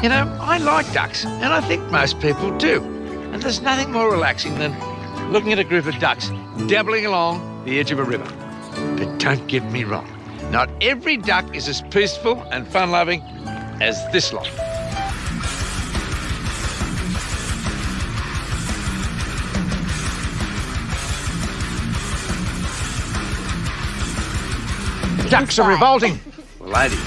You know, I like ducks, and I think most people do. And there's nothing more relaxing than looking at a group of ducks dabbling along the edge of a river. But don't get me wrong, not every duck is as peaceful and fun-loving as this lot. Ducks are revolting, ladies.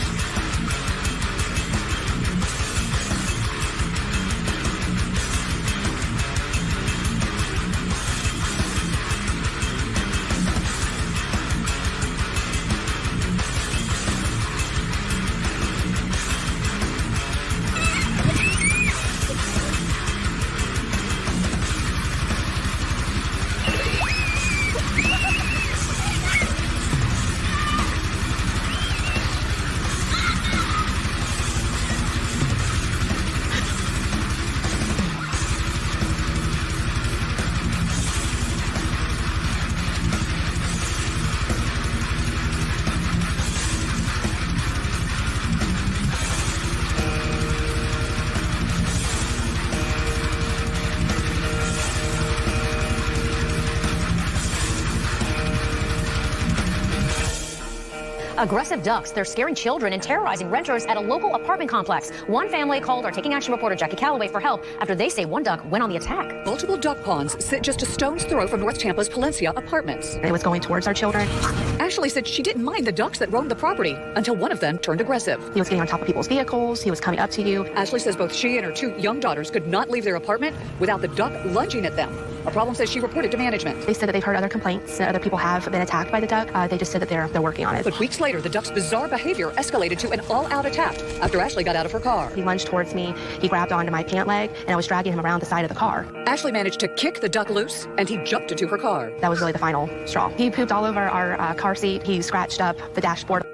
Aggressive ducks, they're scaring children and terrorizing renters at a local apartment complex. One family called our Taking Action reporter Jackie Calloway for help after they say one duck went on the attack. Multiple duck ponds sit just a stone's throw from North Tampa's Palencia apartments. It was going towards our children. Ashley said she didn't mind the ducks that roamed the property until one of them turned aggressive. He was getting on top of people's vehicles. He was coming up to you. Ashley says both she and her 2 young daughters could not leave their apartment without the duck lunging at them. A problem says she reported to management. They said that they've heard other complaints, that other people have been attacked by the duck. They just said that they're working on it. But weeks later, the duck's bizarre behavior escalated to an all-out attack after Ashley got out of her car. He lunged towards me. He grabbed onto my pant leg, and I was dragging him around the side of the car. Ashley managed to kick the duck loose, and he jumped into her car. That was really the final straw. He pooped all over our car seat. He scratched up the dashboard.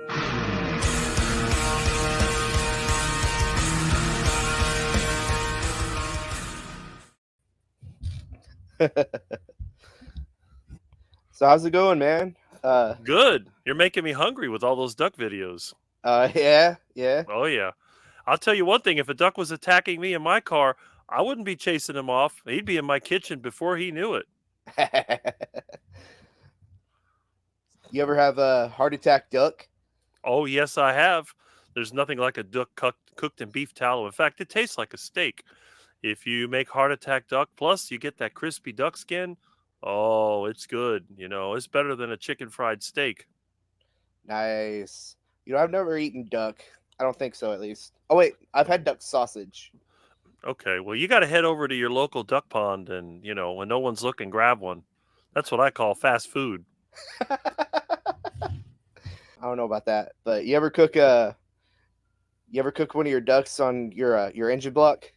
So how's it going, man? Good. You're making me hungry with all those duck videos. Yeah. Oh, yeah. I'll tell you one thing. If a duck was attacking me in my car, I wouldn't be chasing him off. He'd be in my kitchen before he knew it. You ever have a heart attack duck? Oh, yes, I have. There's nothing like a duck cooked in beef tallow. In fact, it tastes like a steak. If you make heart attack duck, plus you get that crispy duck skin, oh, it's good. You know, it's better than a chicken fried steak. Nice. You know, I've never eaten duck. I don't think so, at least. Oh, wait. I've had duck sausage. Okay, well, you got to head over to your local duck pond and, when no one's looking, grab one. That's what I call fast food. I don't know about that, but you ever cook one of your ducks on your engine block?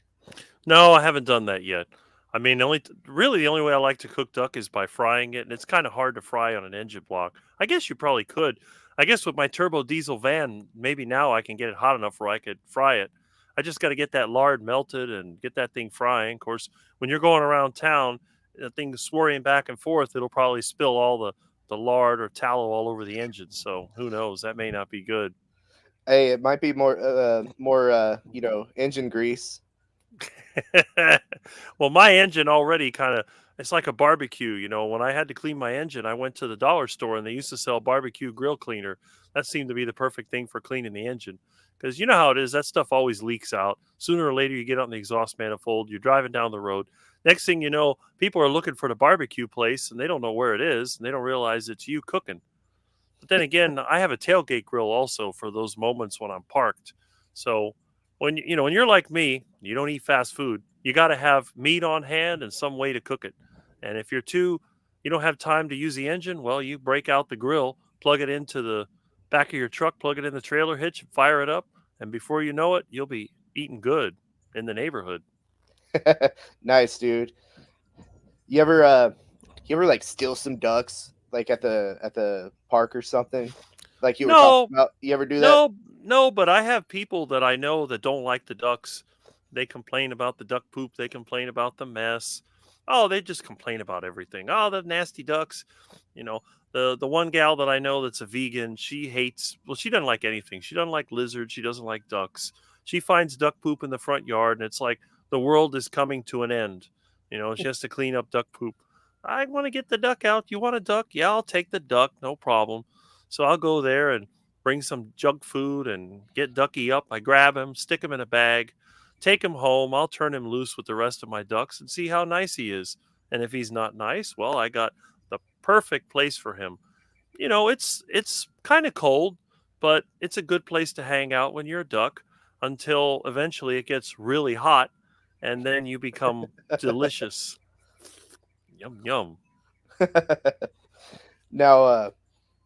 No, I haven't done that yet. I mean, the only way I like to cook duck is by frying it, and it's kind of hard to fry on an engine block. I guess you probably could. I guess with my turbo diesel van, maybe now I can get it hot enough where I could fry it. I just got to get that lard melted and get that thing frying. Of course, when you're going around town, the thing swirling back and forth, it'll probably spill all the lard or tallow all over the engine. So who knows? That may not be good. Hey, it might be more engine grease. Well, my engine already it's like a barbecue. When I had to clean my engine, I went to the dollar store and they used to sell barbecue grill cleaner. That seemed to be the perfect thing for cleaning the engine. Because you know how it is, that stuff always leaks out. Sooner or later, you get on the exhaust manifold, you're driving down the road. Next thing you know, people are looking for the barbecue place and they don't know where it is and they don't realize it's you cooking. But then again, I have a tailgate grill also for those moments when I'm parked. So when you're like me, you don't eat fast food. You got to have meat on hand and some way to cook it. And if you don't have time to use the engine, well, you break out the grill, plug it into the back of your truck, plug it in the trailer hitch, fire it up, and before you know it, you'll be eating good in the neighborhood. Nice, dude. You ever like steal some ducks like at the park or something? Like you were talking about? You ever do that? No, but I have people that I know that don't like the ducks. They complain about the duck poop. They complain about the mess. Oh, they just complain about everything. Oh, the nasty ducks. The one gal that I know that's a vegan, she doesn't like anything. She doesn't like lizards. She doesn't like ducks. She finds duck poop in the front yard, and it's like the world is coming to an end. She has to clean up duck poop. I want to get the duck out. You want a duck? Yeah, I'll take the duck. No problem. So I'll go there and bring some junk food and get Ducky up. I grab him, stick him in a bag, take him home. I'll turn him loose with the rest of my ducks and see how nice he is. And if he's not nice, well, I got the perfect place for him. It's kind of cold, but it's a good place to hang out when you're a duck until eventually it gets really hot and then you become delicious. Yum yum. Now,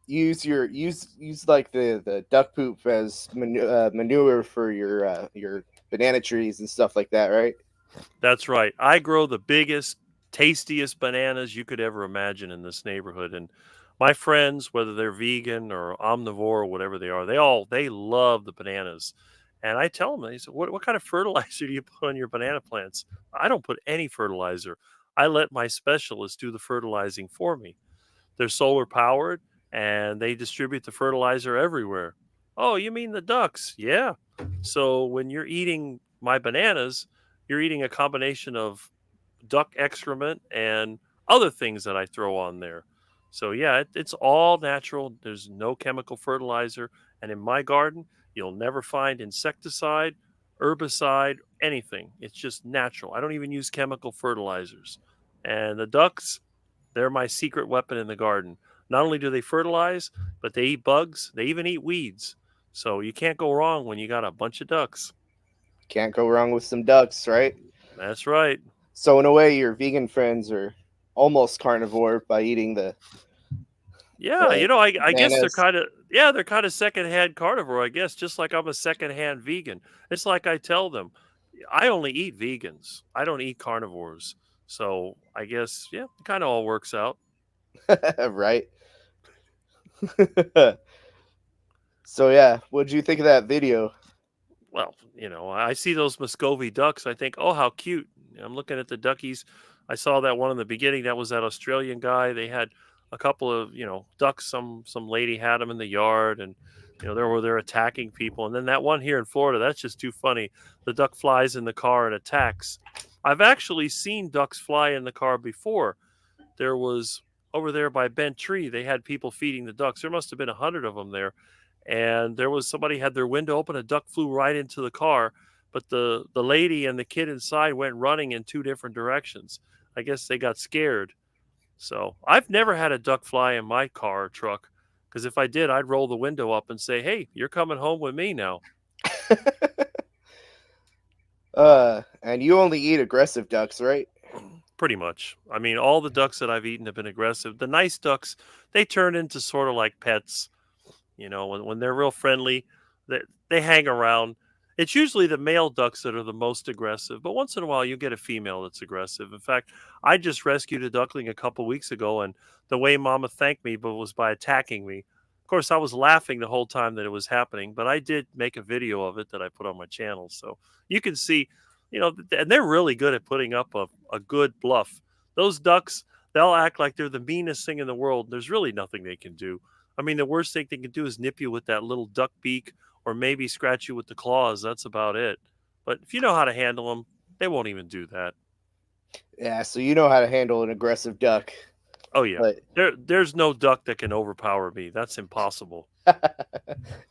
use like the duck poop as manure for your banana trees and stuff like that, right? That's right. I grow the biggest, tastiest bananas you could ever imagine in this neighborhood. And my friends, whether they're vegan or omnivore or whatever they are, they love the bananas. And I tell them, they say, what kind of fertilizer do you put on your banana plants? I don't put any fertilizer. I let my specialists do the fertilizing for me. They're solar powered and they distribute the fertilizer everywhere. Oh, you mean the ducks? Yeah. So when you're eating my bananas, you're eating a combination of duck excrement and other things that I throw on there. So yeah, it's all natural. There's no chemical fertilizer, and in my garden, you'll never find insecticide, herbicide, anything. It's just natural. I don't even use chemical fertilizers. And the ducks, they're my secret weapon in the garden. Not only do they fertilize, but they eat bugs. They even eat weeds. So you can't go wrong when you got a bunch of ducks. Can't go wrong with some ducks, right? That's right. So in a way, your vegan friends are almost carnivore by eating the Yeah, I guess bananas. they're kind of secondhand carnivore, I guess, just like I'm a secondhand vegan. It's like I tell them, I only eat vegans. I don't eat carnivores. So I guess, yeah, it kind of all works out. Right? So yeah, what'd you think of that video? Well, I see those Muscovy ducks. I think, oh, how cute. I'm looking at the duckies. I saw that one in the beginning. That was that Australian guy. They had a couple of, ducks. Some lady had them in the yard, and they're attacking people. And then that one here in Florida, that's just too funny. The duck flies in the car and attacks. I've actually seen ducks fly in the car before. There was over there by Bent Tree. They had people feeding the ducks. There must have been 100 of them there, and there was somebody had their window open. A duck flew right into the car, but the lady and the kid inside went running in two different directions. I guess they got scared. So I've never had a duck fly in my car or truck, because if I did, I'd roll the window up and say, "Hey, you're coming home with me now." And you only eat aggressive ducks, right? Pretty much. I mean, all the ducks that I've eaten have been aggressive. The nice ducks, they turn into sort of like pets. When they're real friendly, they hang around. It's usually the male ducks that are the most aggressive, but once in a while you get a female that's aggressive. In fact, I just rescued a duckling a couple weeks ago, and the way Mama thanked me was by attacking me. Of course, I was laughing the whole time that it was happening, but I did make a video of it that I put on my channel, so you can see, and they're really good at putting up a good bluff. Those ducks, they'll act like they're the meanest thing in the world. There's really nothing they can do. I mean, the worst thing they can do is nip you with that little duck beak or maybe scratch you with the claws. That's about it. But if you know how to handle them, they won't even do that. Yeah, so you know how to handle an aggressive duck. Oh, yeah. But There's no duck that can overpower me. That's impossible.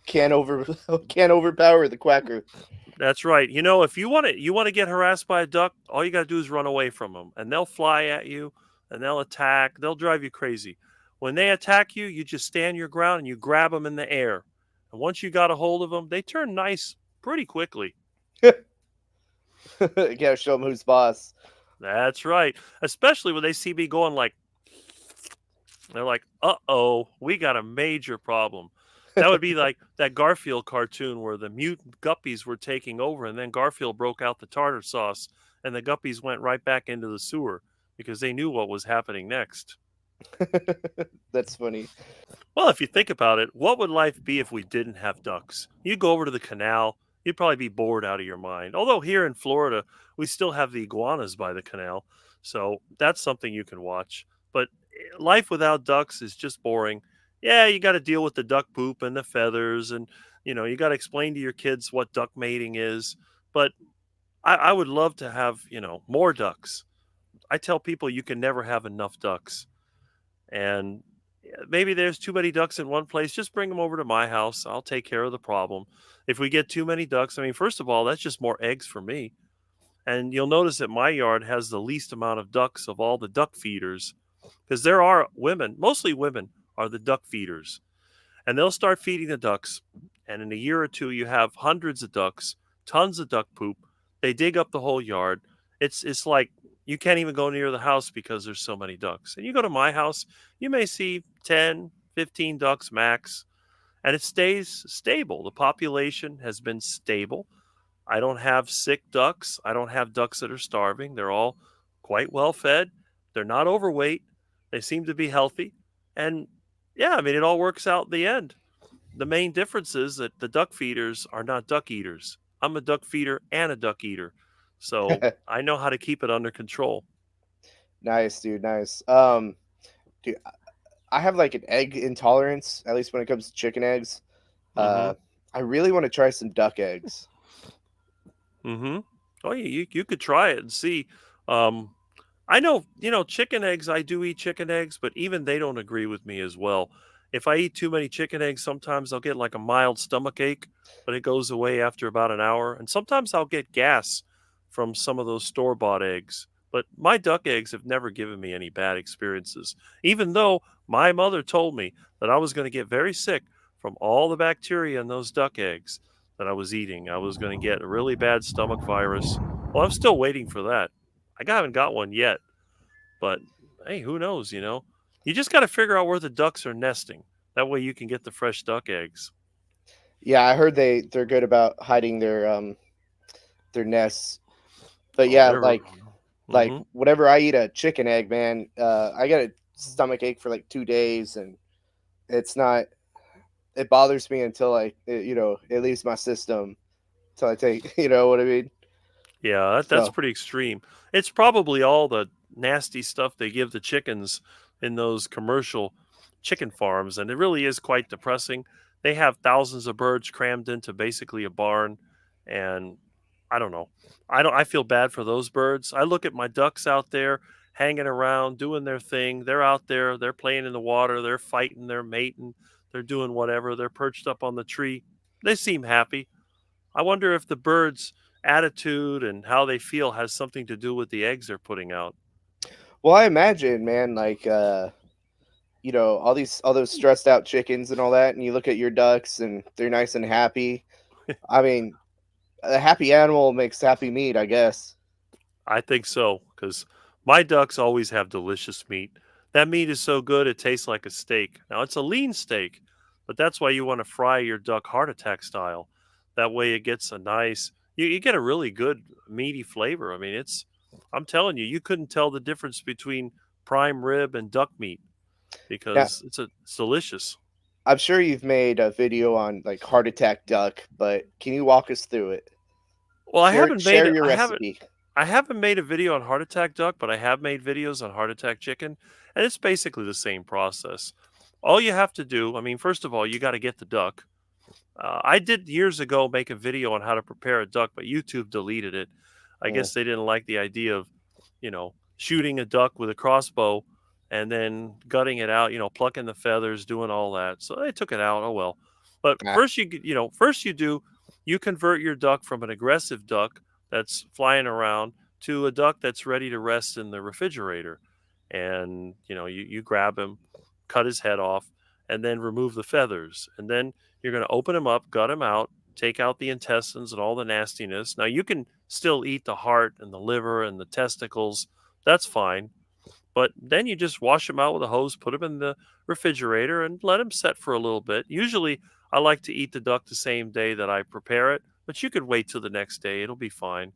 can't overpower the quacker. That's right. If you want to get harassed by a duck, all you got to do is run away from them, and they'll fly at you, and they'll attack. They'll drive you crazy. When they attack you, you just stand your ground and you grab them in the air. And once you got a hold of them, they turn nice pretty quickly. You gotta show them who's boss. That's right. Especially when they see me going like, they're like, uh-oh, we got a major problem. That would be like that Garfield cartoon where the mutant guppies were taking over, and then Garfield broke out the tartar sauce, and the guppies went right back into the sewer because they knew what was happening next. That's funny. Well, if you think about it, what would life be if we didn't have ducks? You'd go over to the canal, you'd probably be bored out of your mind. Although here in Florida, we still have the iguanas by the canal, so that's something you can watch. But life without ducks is just boring. Yeah, you got to deal with the duck poop and the feathers, and You got to explain to your kids what duck mating is. But I would love to have, more ducks. I tell people you can never have enough ducks. And maybe there's too many ducks in one place. Just bring them over to my house. I'll take care of the problem. If we get too many ducks, I mean, first of all, that's just more eggs for me. And you'll notice that my yard has the least amount of ducks of all the duck feeders because there are women, mostly women, are the duck feeders. And they'll start feeding the ducks. And in a year or two, you have hundreds of ducks, tons of duck poop. They dig up the whole yard. It's like you can't even go near the house because there's so many ducks. And you go to my house, you may see 10, 15 ducks max, and it stays stable. The population has been stable. I don't have sick ducks. I don't have ducks that are starving. They're all quite well fed. They're not overweight. They seem to be healthy. And yeah, I mean, it all works out in the end. The main difference is that the duck feeders are not duck eaters. I'm a duck feeder and a duck eater. So I know how to keep it under control. Nice, dude. Nice. Dude, I have like an egg intolerance, at least when it comes to chicken eggs. Mm-hmm. I really want to try some duck eggs. Mm-hmm. Oh, you could try it and see. Um, I know, chicken eggs, I do eat chicken eggs, but even they don't agree with me as well. If I eat too many chicken eggs, sometimes I'll get like a mild stomach ache, but it goes away after about an hour. And sometimes I'll get gas from some of those store-bought eggs. But my duck eggs have never given me any bad experiences, even though my mother told me that I was going to get very sick from all the bacteria in those duck eggs that I was eating. I was going to get a really bad stomach virus. Well, I'm still waiting for that. I haven't got one yet, but hey, who knows, You just got to figure out where the ducks are nesting. That way you can get the fresh duck eggs. Yeah, I heard they're good about hiding their nests. But Oh, yeah, they're like mhm. whenever I eat a chicken egg, man, I get a stomach ache for like 2 days, and it's not. It bothers me until it leaves my system. Until I take, you know what I mean. Yeah, that's So pretty extreme. It's probably all the nasty stuff they give the chickens in those commercial chicken farms, and it really is quite depressing. They have thousands of birds crammed into basically a barn, and I don't know. I feel bad for those birds. I look at my ducks out there hanging around, doing their thing. They're out there, they're playing in the water, they're fighting, they're mating, they're doing whatever. They're perched up on the tree. They seem happy. I wonder if the birds' attitude and how they feel has something to do with the eggs they're putting out. well, I imagine, man, like all those stressed out chickens and all that, and you look at your ducks and they're nice and happy. I mean, a happy animal makes happy meat, I guess. I think so, because my ducks always have delicious meat. That meat is so good it tastes like a steak. Now it's a lean steak, but that's why you want to fry your duck heart attack style. That way it gets a nice you get a really good meaty flavor. I mean, I'm telling you, you couldn't tell the difference between prime rib and duck meat Now, because it's delicious. I'm sure you've made a video on like heart attack duck, but can you walk us through it? Well, Share your recipe. I haven't made a video on heart attack duck, but I have made videos on heart attack chicken, and it's basically the same process. All you have to do, I mean, first of all, you got to get the duck. I did years ago make a video on how to prepare a duck, but YouTube deleted it. I Mm, guess they didn't like the idea of, shooting a duck with a crossbow and then gutting it out, plucking the feathers, doing all that. So they took it out. Oh well. But ah, first you convert your duck from an aggressive duck that's flying around to a duck that's ready to rest in the refrigerator. And, you grab him, cut his head off, and then remove the feathers. And then you're going to open him up, gut him out, take out the intestines and all the nastiness. Now you can still eat the heart and the liver and the testicles. That's fine. But then you just wash them out with a hose, put them in the refrigerator, and let them set for a little bit. Usually, I like to eat the duck the same day that I prepare it, but you could wait till the next day. It'll be fine.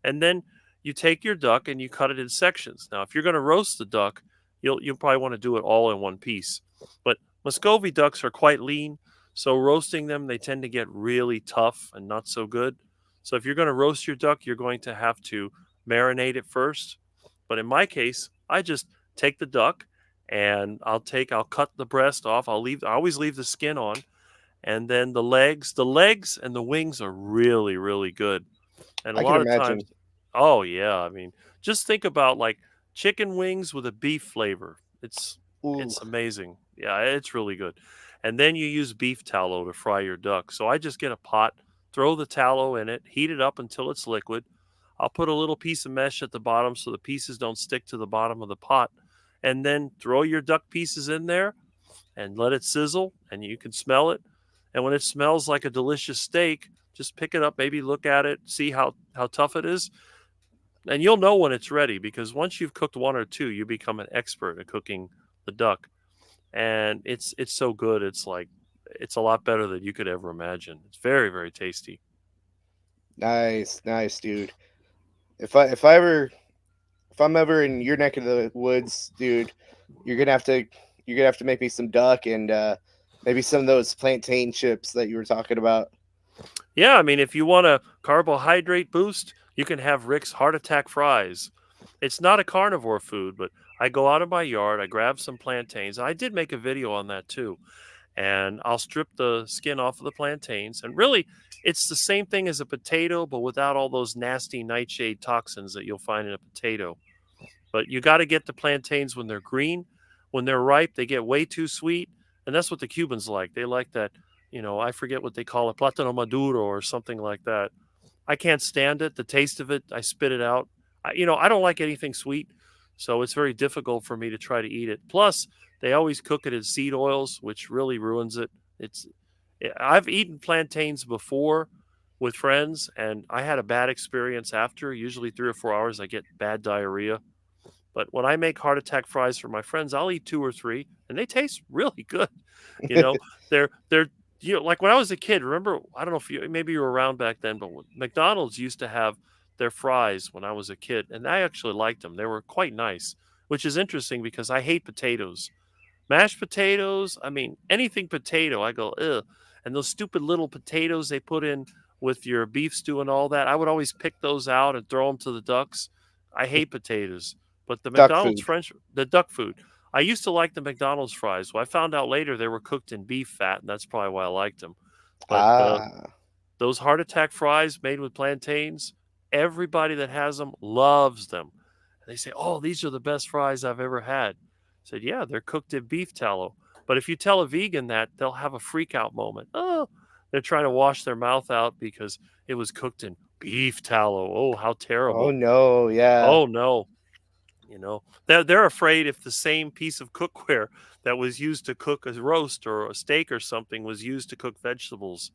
And then you take your duck and you cut it in sections. Now, if you're going to roast the duck, you'll probably want to do it all in one piece. But Muscovy ducks are quite lean, so roasting them, they tend to get really tough and not so good. So if you're going to roast your duck, you're going to have to marinate it first. But in my case, I just take the duck and I'll cut the breast off. I always leave the skin on, And then the legs and the wings are really, really good. And a I can lot of times, imagine. oh yeah, I mean, just think about like chicken wings with a beef flavor. Ooh, It's amazing. Yeah, it's really good. And then you use beef tallow to fry your duck. So I just get a pot, throw the tallow in it, heat it up until it's liquid. I'll put a little piece of mesh at the bottom so the pieces don't stick to the bottom of the pot. And then throw your duck pieces in there and let it sizzle and you can smell it. And when it smells like a delicious steak, just pick it up, maybe look at it, see how tough it is, and you'll know when it's ready because once you've cooked one or two, you become an expert at cooking the duck. And it's so good. It's like it's a lot better than you could ever imagine. It's very, very tasty. nice, dude. If I'm ever in your neck of the woods, dude, you're gonna have to make me some duck and maybe some of those plantain chips that you were talking about. Yeah, I mean, if you want a carbohydrate boost, you can have Rick's Heart Attack fries. It's not a carnivore food, but I go out of my yard, I grab some plantains. I did make a video on that too. And I'll strip the skin off of the plantains. And really, it's the same thing as a potato, but without all those nasty nightshade toxins that you'll find in a potato. But you got to get the plantains when they're green. When they're ripe, they get way too sweet. And that's what the Cubans like. They like that, I forget what they call it, plátano maduro or something like that. I can't stand it. The taste of it, I spit it out. I don't like anything sweet. So it's very difficult for me to try to eat it. Plus, they always cook it in seed oils, which really ruins it. I've eaten plantains before with friends, and I had a bad experience after. Usually 3 or 4 hours, I get bad diarrhea. But when I make heart attack fries for my friends, I'll eat 2 or 3, and they taste really good. You know, they're like when I was a kid. Remember, I don't know if maybe you were around back then, but McDonald's used to have their fries when I was a kid, and I actually liked them. They were quite nice, which is interesting because I hate potatoes. Mashed potatoes, I mean, anything potato, I go, ugh. And those stupid little potatoes they put in with your beef stew and all that, I would always pick those out and throw them to the ducks. I hate potatoes. But the Duck McDonald's food. the duck food, I used to like the McDonald's fries. Well, I found out later they were cooked in beef fat, and that's probably why I liked them. But Ah, those heart attack fries made with plantains, everybody that has them loves them. And they say, "Oh, these are the best fries I've ever had." I said, "Yeah, they're cooked in beef tallow." But if you tell a vegan that, they'll have a freak out moment. Oh, they're trying to wash their mouth out because it was cooked in beef tallow. Oh, how oh terrible. no, yeah. Oh no. They're afraid if the same piece of cookware that was used to cook a roast or a steak or something was used to cook vegetables.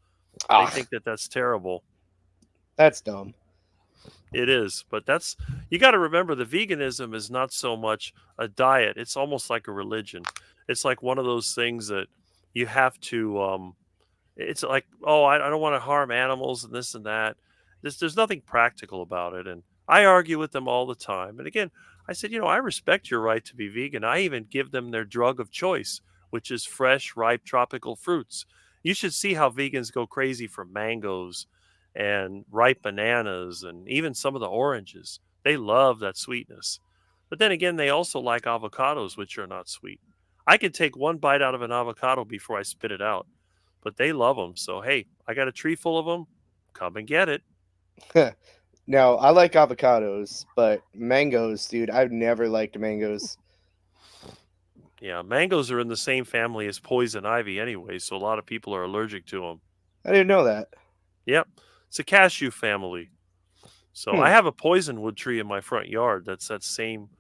They Ah, think that that's terrible. that's dumb. It is, but that's you got to remember the veganism is not so much a diet. It's almost like a religion. It's like one of those things that you have to it's like, oh, I don't want to harm animals and this and that. There's nothing practical about it. And I argue with them all the time. And again, I said, I respect your right to be vegan. I even give them their drug of choice, which is fresh, ripe tropical fruits. You should see how vegans go crazy for mangoes and ripe bananas and even some of the oranges. They love that sweetness. But then again, they also like avocados, which are not sweet. I can take one bite out of an avocado before I spit it out, but they love them. So, hey, I got a tree full of them. Come and get it. Now, I like avocados, but mangoes, dude, I've never liked mangoes. Yeah, mangoes are in the same family as poison ivy anyway, so a lot of people are allergic to them. I didn't know that. Yep. It's a cashew family. So I Hmm. have a poisonwood tree in my front yard that's that same.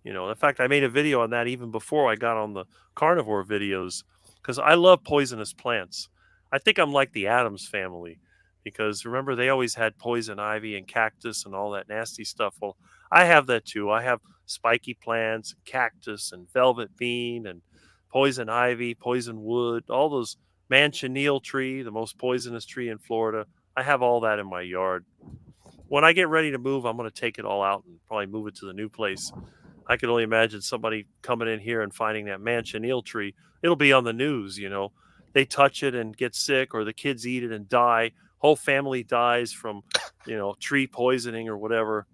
In fact, I made a video on that even before I got on the carnivore videos because I love poisonous plants. I think I'm like the Adams family because remember they always had poison ivy and cactus and all that nasty stuff. Well, I have that too. I have spiky plants, cactus, and velvet bean, and poison ivy, poison wood, all those manchineel tree, the most poisonous tree in Florida. I have all that in my yard. When I get ready to move, I'm going to take it all out and probably move it to the new place. I can only imagine somebody coming in here and finding that manchineel tree. It'll be on the news. They touch it and get sick, or the kids eat it and die. Whole family dies from, tree poisoning or whatever.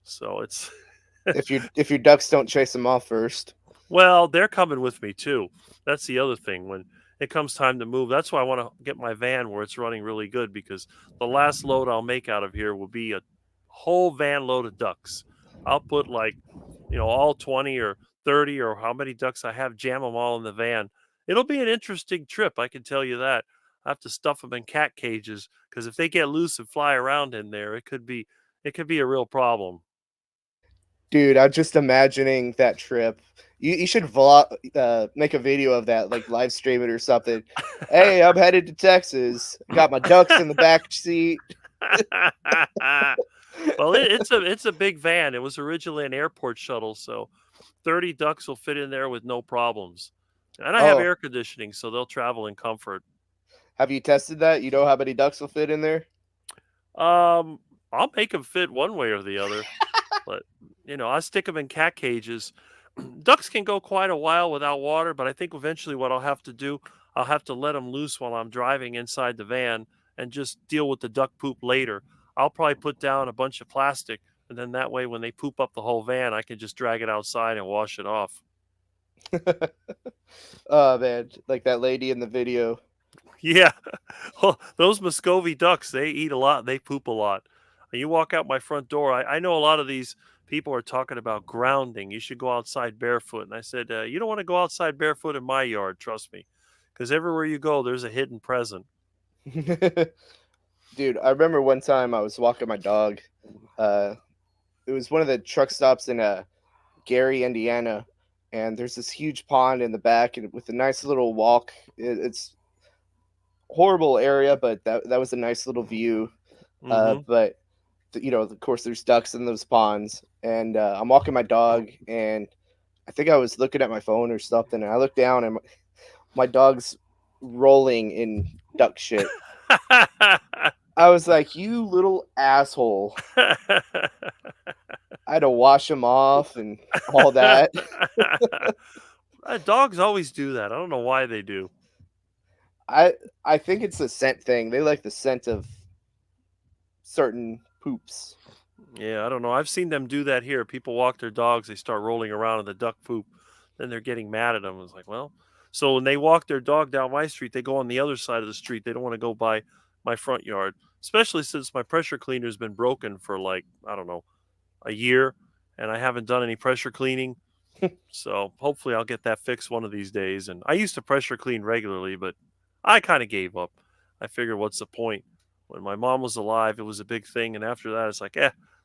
So it's If your ducks don't chase them off first. well, they're coming with me too. That's the other thing. When it comes time to move. That's why I want to get my van where it's running really good, because the last load I'll make out of here will be a whole van load of ducks. I'll put like, all 20 or 30 or how many ducks I have, jam them all in the van. It'll be an interesting trip, I can tell you that. I have to stuff them in cat cages, because if they get loose and fly around in there, it could be a real problem. Dude, I'm just imagining that trip. You should vlog, make a video of that, like live stream it or something. Hey, I'm headed to Texas. Got my ducks in the back seat. Well, it's a big van. It was originally an airport shuttle, so 30 ducks will fit in there with no problems. And I have Oh, air conditioning, so they'll travel in comfort. have you tested that? You know how many ducks will fit in there? Um, I'll make them fit one way or the other, but I stick them in cat cages. Ducks can go quite a while without water, but I think eventually what I'll have to do, I'll have to let them loose while I'm driving inside the van and just deal with the duck poop later. I'll probably put down a bunch of plastic, and then that way when they poop up the whole van, I can just drag it outside and wash it off. Oh man, like that lady in the video. Yeah. Well, those Muscovy ducks, they eat a lot, they poop a lot. You walk out my front door, I know a lot of these people are talking about grounding. You should go outside barefoot. And I said, you don't want to go outside barefoot in my yard, trust me. Because everywhere you go, there's a hidden present. Dude, I remember one time I was walking my dog. Uh, it was one of the truck stops in Gary, Indiana, and there's this huge pond in the back, and with a nice little walk. It's horrible area, but that was a nice little view. Hmm. But of course, there's ducks in those ponds, and I'm walking my dog, and I think I was looking at my phone or something, and I look down, and my dog's rolling in duck shit. I was like, "You little asshole!" I had to wash him off and all that. Dogs always do that. I don't know why they do. I I think it's a scent thing. They like the scent of certain poops. Yeah, I don't know. I've seen them do that here. People walk their dogs, they start rolling around in the duck poop. Then they're getting mad at them. It's like, well, so when they walk their dog down my street, they go on the other side of the street. They don't want to go by my front yard, especially since my pressure cleaner's been broken for like, I don't know, a year, and I haven't done any pressure cleaning. So hopefully I'll get that fixed one of these days. And I used to pressure clean regularly, but I kind of gave up. I figured, what's the point? When my mom was alive, it was a big thing, and after that, it's like,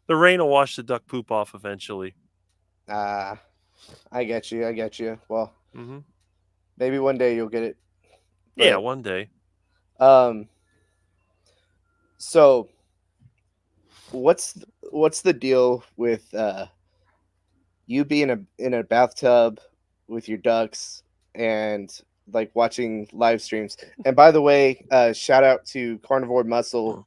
the rain will wash the duck poop off eventually. Ah, I get you. I get you. Well, Hmm. maybe one day you'll get it. Yeah, But one day. um, so what's the deal with you being in a bathtub with your ducks and like watching live streams? And by the way, shout out to Carnivore Muscle,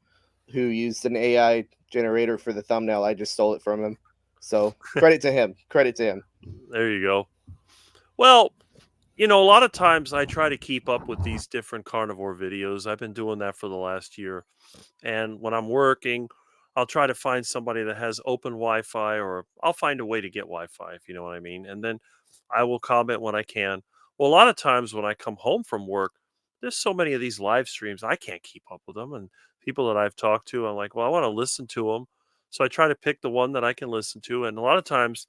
who used an AI generator for the thumbnail. I just stole it from him. So credit to him. Credit to him. There you go. Well, a lot of times I try to keep up with these different carnivore videos. I've been doing that for the last year. And when I'm working, I'll try to find somebody that has open Wi-Fi, or I'll find a way to get Wi-Fi, if you know what I mean. And then I will comment when I can. Well, a lot of times when I come home from work, there's so many of these live streams, I can't keep up with them. And people that I've talked to, I'm like, well, I want to listen to them. So I try to pick the one that I can listen to. And a lot of times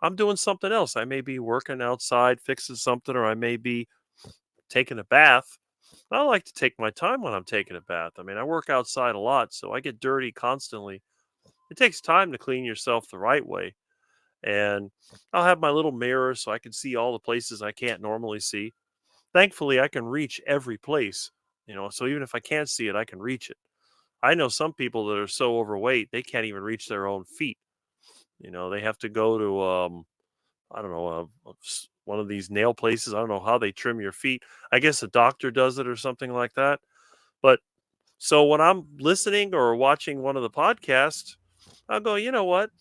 I'm doing something else. I may be working outside, fixing something, or I may be taking a bath. I like to take my time when I'm taking a bath. I mean, I work outside a lot, so I get dirty constantly. It takes time to clean yourself the right way. And I'll have my little mirror so I can see all the places I can't normally see. Thankfully, I can reach every place, so even if I can't see it, I can reach it. I know some people that are so overweight, they can't even reach their own feet. They have to go to, I don't know, one of these nail places. I don't know how they trim your feet. I guess a doctor does it or something like that. But so when I'm listening or watching one of the podcasts, I'll go, you know what?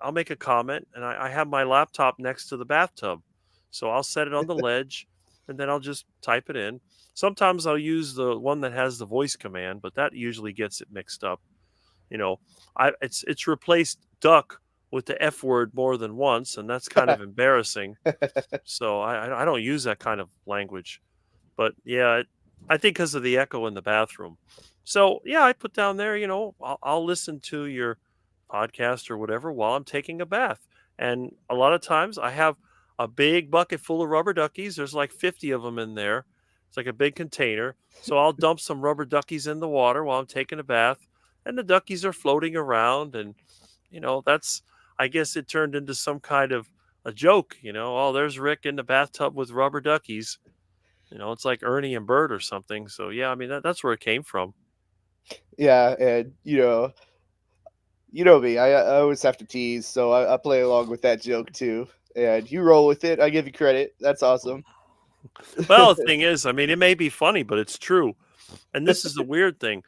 I'll make a comment, and I have my laptop next to the bathtub. So I'll set it on the ledge, and then I'll just type it in. Sometimes I'll use the one that has the voice command, but that usually gets it mixed up. You know, it's replaced duck with the F word more than once, and that's kind of embarrassing. So I don't use that kind of language. But yeah, I think because of the echo in the bathroom. So yeah, I put down there, I'll listen to your podcast or whatever while I'm taking a bath. And a lot of times I have a big bucket full of rubber duckies. There's like 50 of them in there. It's like a big container. So I'll dump some rubber duckies in the water while I'm taking a bath. And the duckies are floating around. And, that's, I guess it turned into some kind of a joke, oh, there's Rick in the bathtub with rubber duckies. It's like Ernie and Bert or something. So yeah, I mean that's where it came from. Yeah, and you know me, I always have to tease, so I play along with that joke too. And you roll with it. I give you credit. That's awesome. Well, the thing is, I mean, it may be funny, but it's true. And this is the weird thing.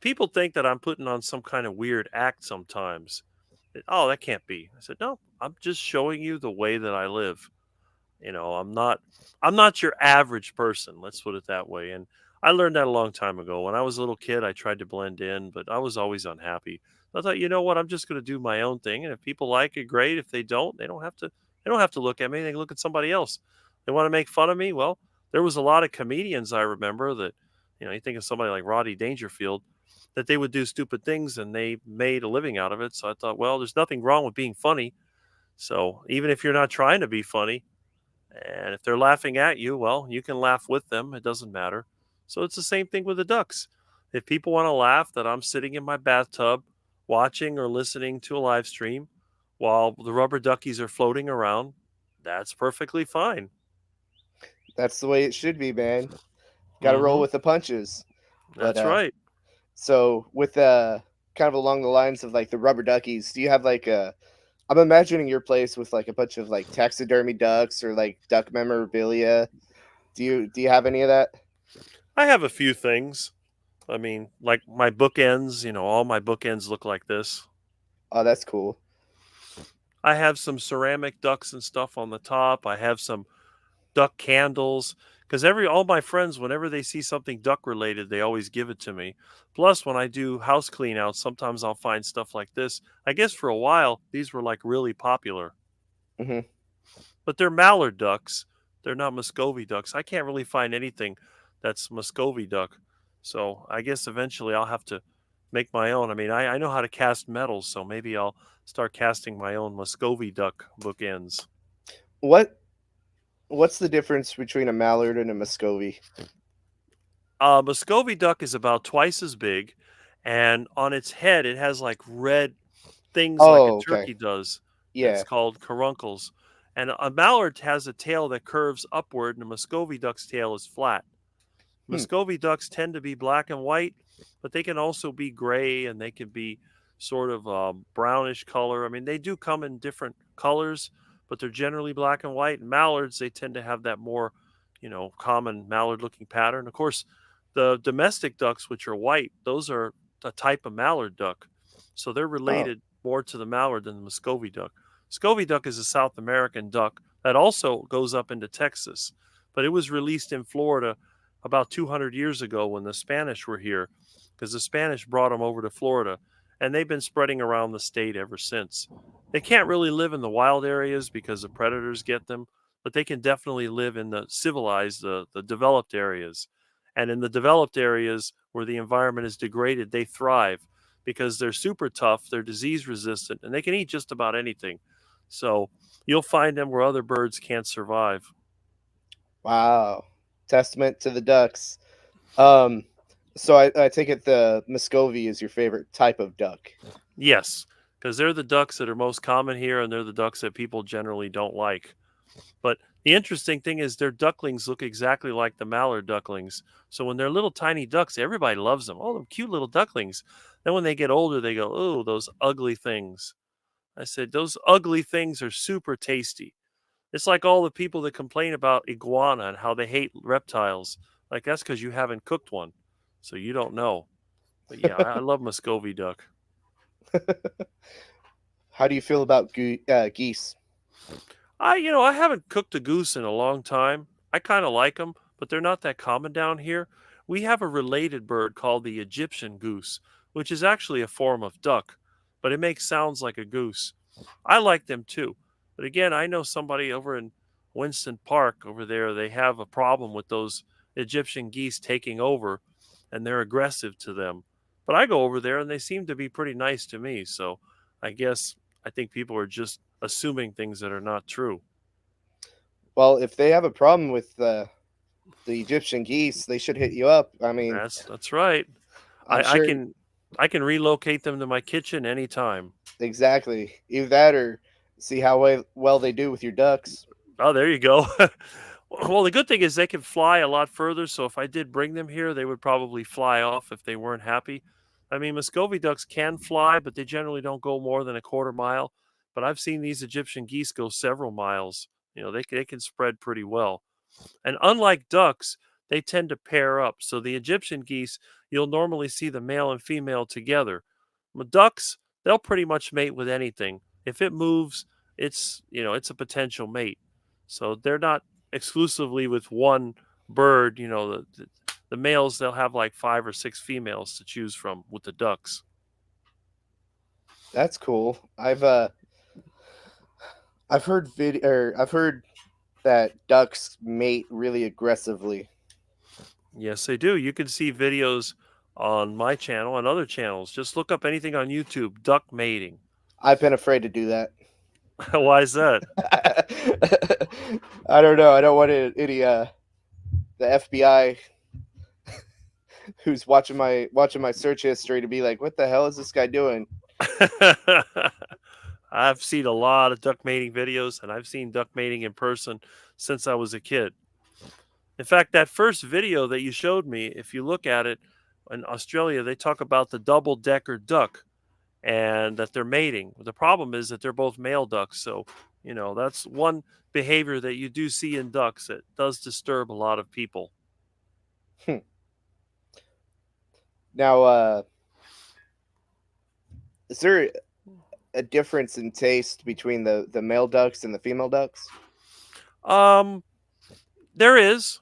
People think that I'm putting on some kind of weird act sometimes. Oh, that can't be. I said, no, I'm just showing you the way that I live. I'm not your average person, let's put it that way. And I learned that a long time ago. When I was a little kid, I tried to blend in, but I was always unhappy. I thought, you know what, I'm just going to do my own thing, and if people like it, great. If they don't, they don't have to look at me. They can look at somebody else. They want to make fun of me. Well, there was a lot of comedians I remember that, you think of somebody like Roddy Dangerfield, that they would do stupid things and they made a living out of it. So I thought, well, there's nothing wrong with being funny. So even if you're not trying to be funny, and if they're laughing at you, well, you can laugh with them. It doesn't matter. So it's the same thing with the ducks. If people want to laugh that I'm sitting in my bathtub watching or listening to a live stream while the rubber duckies are floating around, that's perfectly fine. That's the way it should be, man. Got to roll Hmm. with the punches. But That's right. so with kind of along the lines of like the rubber duckies, do you have like a? I'm imagining your place with like a bunch of like taxidermy ducks or like duck memorabilia. Do you have any of that? I have a few things. I mean, like my bookends, all my bookends look like this. Oh, that's cool. I have some ceramic ducks and stuff on the top. I have some duck candles because every all my friends whenever they see something duck related they always give it to me. Plus when I do house clean outs sometimes I'll find stuff like this. I guess for a while these were like really popular, Hmm. but they're mallard ducks. They're not Muscovy ducks. I can't really find anything that's Muscovy duck, so I guess eventually I'll have to make my own. I mean, I know how to cast metals, so maybe I'll start casting my own Muscovy duck bookends. What What's the difference between a mallard and a Muscovy? Muscovy duck is about twice as big, and on its head it has like red things like a Oh, okay. turkey does. It's Yeah. called caruncles. And a mallard has a tail that curves upward, and a Muscovy duck's tail is flat. Hmm. Muscovy ducks tend to be black and white, but they can also be gray and they can be sort of brownish color. I mean, they do come in different colors, but they're generally black and white. And mallards, they tend to have that more, common mallard looking pattern. Of course, the domestic ducks, which are white, those are a type of mallard duck. So they're Oh. related more to the mallard than the Muscovy duck. Muscovy duck is a South American duck that also goes up into Texas, but it was released in Florida about 200 years ago when the Spanish were here, because the Spanish brought them over to Florida, and they've been spreading around the state ever since. They can't really live in the wild areas because the predators get them, but they can definitely live in the civilized, the developed areas. And in the developed areas where the environment is degraded, they thrive because they're super tough, they're disease resistant, and they can eat just about anything. So you'll find them where other birds can't survive. Wow. Testament to the ducks. Um, so I take it the Muscovy is your favorite type of duck. Yes, because they're the ducks that are most common here, and they're the ducks that people generally don't like. But the interesting thing is their ducklings look exactly like the mallard ducklings. So when they're little tiny ducks, everybody loves them. Oh, they're cute little ducklings. Then when they get older, they go, oh, those ugly things. I said, those ugly things are super tasty. It's like all the people that complain about iguana and how they hate reptiles. Like that's because you haven't cooked one. So you don't know. But yeah, I love Muscovy duck. How do you feel about geese? I haven't cooked a goose in a long time. I kind of like them, but they're not that common down here. We have a related bird called the Egyptian goose, which is actually a form of duck, but it makes sounds like a goose. I like them too. But again, I know somebody over in Winston Park over there, they have a problem with those Egyptian geese taking over, and they're aggressive to them. But I go over there and they seem to be pretty nice to me. So I guess I think people are just assuming things that are not true. Well, if they have a problem with the Egyptian geese, they should hit you up. I mean, That's right. I'm I sure can I can relocate them to my kitchen anytime. exactly. Either that or see how well they do with your ducks. Oh, there you go. Well, the good thing is they can fly a lot further. So if I did bring them here, they would probably fly off if they weren't happy. I mean, Muscovy ducks can fly, but they generally don't go more than a quarter mile. But I've seen these Egyptian geese go several miles. They can spread pretty well. And unlike ducks, they tend to pair up. So the Egyptian geese, you'll normally see the male and female together. Ducks, they'll pretty much mate with anything. If it moves, it's a potential mate. So they're not exclusively with one bird. The males, they'll have like 5 or 6 females to choose from with the ducks. That's cool. I've heard I've heard that ducks mate really aggressively. Yes, they do. You can see videos on my channel and other channels. Just look up anything on YouTube, duck mating. I've been afraid to do that. Why is that? I don't know. I don't want any the FBI who's watching my search history to be like, what the hell is this guy doing? I've seen a lot of duck mating videos, and I've seen duck mating in person since I was a kid. In fact, that first video that you showed me, if you look at it, in Australia, they talk about the double-decker duck and that they're mating. The problem is that they're both male ducks, so that's one behavior that you do see in ducks that does disturb a lot of people. Now, is there a difference in taste between the male ducks and the female ducks? There is.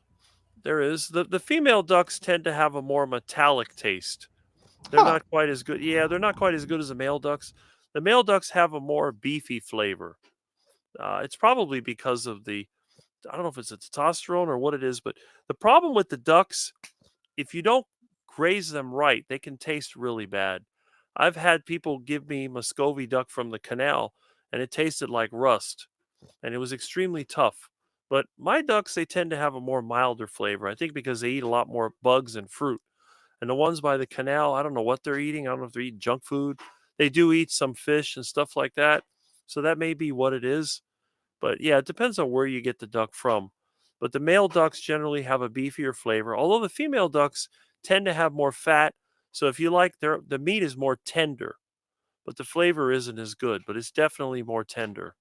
There is. The female ducks tend to have a more metallic taste. They're not quite as good. Yeah, they're not quite as good as the male ducks. The male ducks have a more beefy flavor. It's probably because of I don't know if it's a testosterone or what it is, but the problem with the ducks, if you don't graze them right, they can taste really bad. I've had people give me Muscovy duck from the canal, and it tasted like rust, and it was extremely tough. But my ducks, they tend to have a more milder flavor. I think because they eat a lot more bugs and fruit. And the ones by the canal, I don't know what they're eating. I don't know if they're eating junk food. They do eat some fish and stuff like that. So that may be what it is. But yeah, it depends on where you get the duck from. But the male ducks generally have a beefier flavor, although the female ducks tend to have more fat. So if you like, the meat is more tender, but the flavor isn't as good, but it's definitely more tender.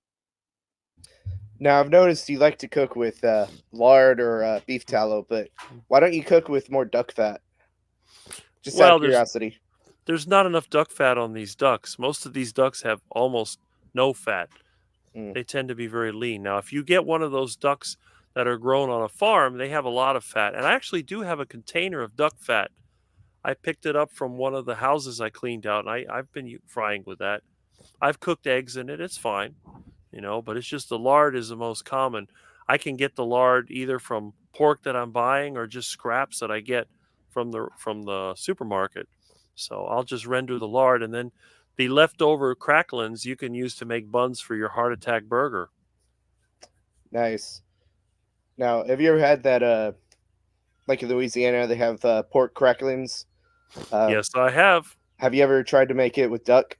Now, I've noticed you like to cook with lard or beef tallow, but why don't you cook with more duck fat? Just out Well, of curiosity. there's not enough duck fat on these ducks. Most of these ducks have almost no fat. Mm. They tend to be very lean. Now, if you get one of those ducks that are grown on a farm, they have a lot of fat. And I actually do have a container of duck fat. I picked it up from one of the houses I cleaned out, and I've been frying with that. I've cooked eggs in it. It's fine, but it's just the lard is the most common. I can get the lard either from pork that I'm buying or just scraps that I get from the supermarket. So I'll just render the lard, and then the leftover cracklings you can use to make buns for your heart attack burger. Nice. Now, have you ever had that? Like in Louisiana, they have pork cracklings. Yes, I have. Have you ever tried to make it with duck?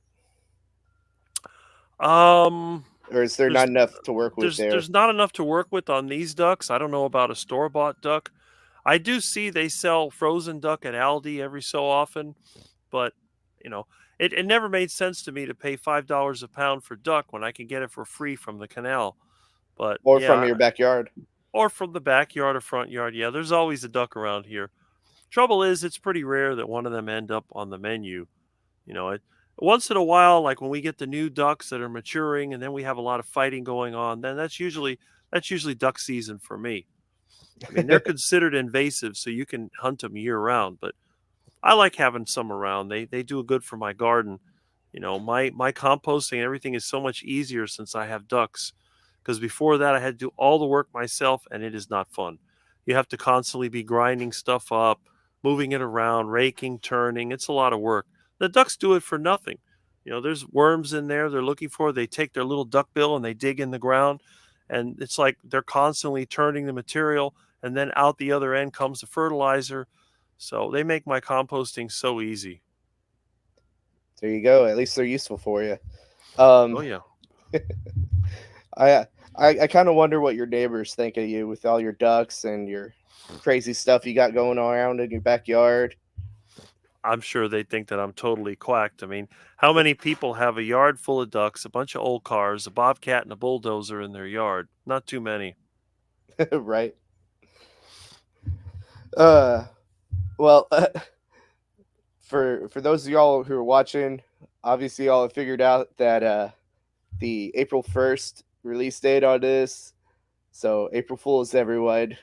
Um, Or is there not enough to work with there? There's not enough to work with on these ducks. I don't know about a store-bought duck. I do see they sell frozen duck at Aldi every so often, but it never made sense to me to pay $5 a pound for duck when I can get it for free from the canal. But Or yeah, from your backyard? or from the backyard or front yard. Yeah, there's always a duck around here. Trouble is, it's pretty rare that one of them end up on the menu. Once in a while, like when we get the new ducks that are maturing, and then we have a lot of fighting going on, then that's usually duck season for me. I mean, they're considered invasive, so you can hunt them year round. But I like having some around. They do good for my garden. My composting and everything is so much easier since I have ducks. Because before that, I had to do all the work myself, and it is not fun. You have to constantly be grinding stuff up, moving it around, raking, turning. It's a lot of work. The ducks do it for nothing. There's worms in there they're looking for. They take their little duck bill and they dig in the ground, and it's like they're constantly turning the material, and then out the other end comes the fertilizer. So they make my composting so easy. There you go. At least they're useful for you. Oh Um, yeah. I kind of wonder what your neighbors think of you with all your ducks and your crazy stuff you got going around in your backyard. I'm sure they think that I'm totally quacked. I mean, how many people have a yard full of ducks, a bunch of old cars, a bobcat, and a bulldozer in their yard? Not too many. Right. Uh, well, for those of y'all who are watching, obviously y'all have figured out that the April 1st release date on this. So April Fools, everyone.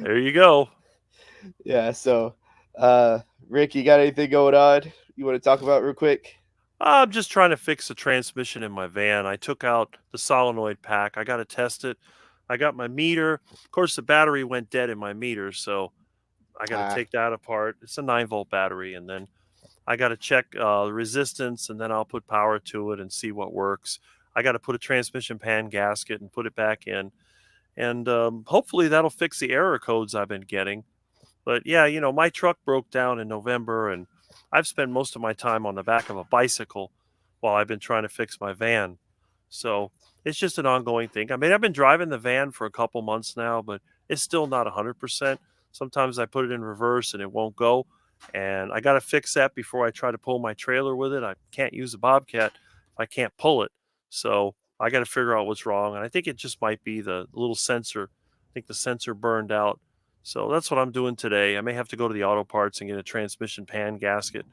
There you go. Yeah. So, Rick, you got anything going on you want to talk about real quick? I'm just trying to fix the transmission in my van. I took out the solenoid pack. I got to test it. I got my meter. Of course, the battery went dead in my meter, so I got to Ah, take that apart. It's a 9-volt battery, and then I got to check the resistance, and then I'll put power to it and see what works. I got to put a transmission pan gasket and put it back in, and hopefully that'll fix the error codes I've been getting. But yeah, my truck broke down in November, and I've spent most of my time on the back of a bicycle while I've been trying to fix my van. So it's just an ongoing thing. I mean, I've been driving the van for a couple months now, but it's still not 100%. Sometimes I put it in reverse and it won't go. And I got to fix that before I try to pull my trailer with it. I can't use a Bobcat if I can't pull it. So I got to figure out what's wrong. And I think it just might be the little sensor. I think the sensor burned out. So that's what I'm doing today. I may have to go to the auto parts and get a transmission pan gasket.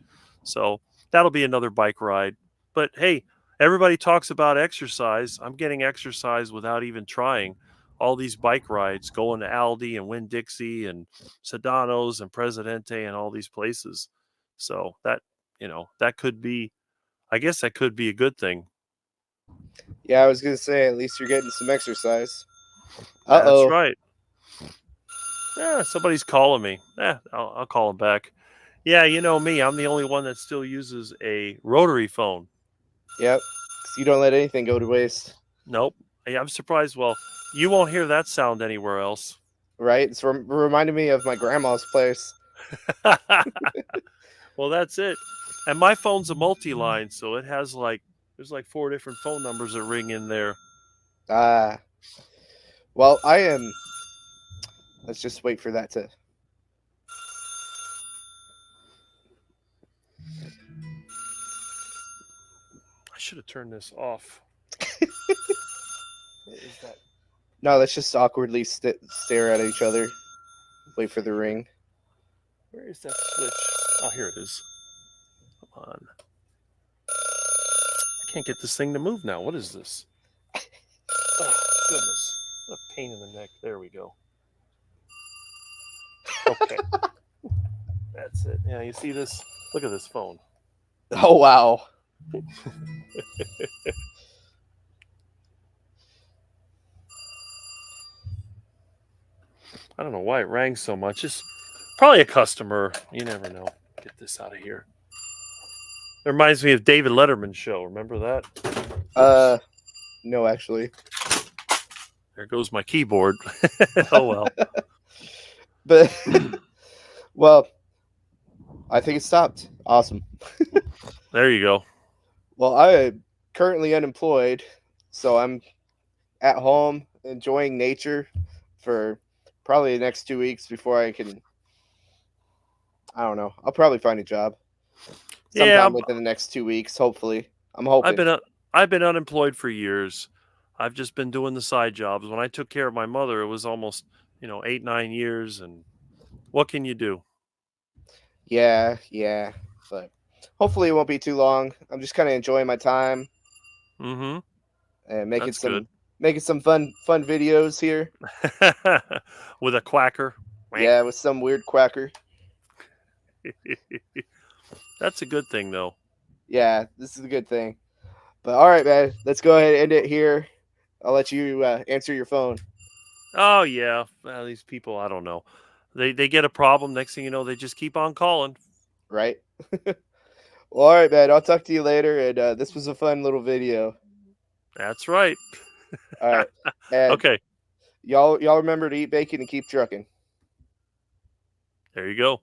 So that'll be another bike ride. But hey, everybody talks about exercise. I'm getting exercise without even trying. All these bike rides, going to Aldi and Winn-Dixie and Sedano's and Presidente and all these places. So that could be, I guess that could be a good thing. yeah, I was gonna say at least you're getting some exercise. That's Uh-oh. right. Yeah, somebody's calling me. I'll call him back. Yeah, you know me. I'm the only one that still uses a rotary phone. Yep. 'Cause you don't let anything go to waste, Nope. Hey, I'm surprised. Well, you won't hear that sound anywhere else. right? It's reminded me of my grandma's place. Well, that's it. And my phone's a multi-line, so it has there's like 4 different phone numbers that ring in there. Ah. Well, I am. Let's just wait for that to. I should have turned this off. What is that? No, let's just awkwardly stare at each other. Wait for the ring. Where is that switch? Oh, here it is. Come on. I can't get this thing to move now. What is this? Oh, goodness. What a pain in the neck. There we go. Okay. That's it. Yeah, you see this? Look at this phone. Oh wow. I don't know why it rang so much. It's probably a customer. You never know. Get this out of here. It reminds me of David Letterman's show. Remember that? No, actually. There goes my keyboard. Oh well. But well, I think it stopped. Awesome. There you go. Well, I am currently unemployed, so I'm at home enjoying nature for probably the next 2 weeks before I can. I don't know. I'll probably find a job sometime within the next 2 weeks. Hopefully, I'm hoping. I've been unemployed for years. I've just been doing the side jobs. When I took care of my mother, it was almost 8-9 years. And what can you do? Yeah, but hopefully it won't be too long. I'm just kind of enjoying my time Mm-hmm. and That's good. making some fun videos here. With a quacker. Yeah, with some weird quacker. That's a good thing, though. Yeah, this is a good thing. But all right, man, let's go ahead and end it here. I'll let you answer your phone. Oh yeah, well, these people, I don't know. They get a problem. Next thing you know, they just keep on calling. right? Well, all right, man. I'll talk to you later. And this was a fun little video. That's right. All right, and Okay, y'all remember to eat bacon and keep trucking. there you go.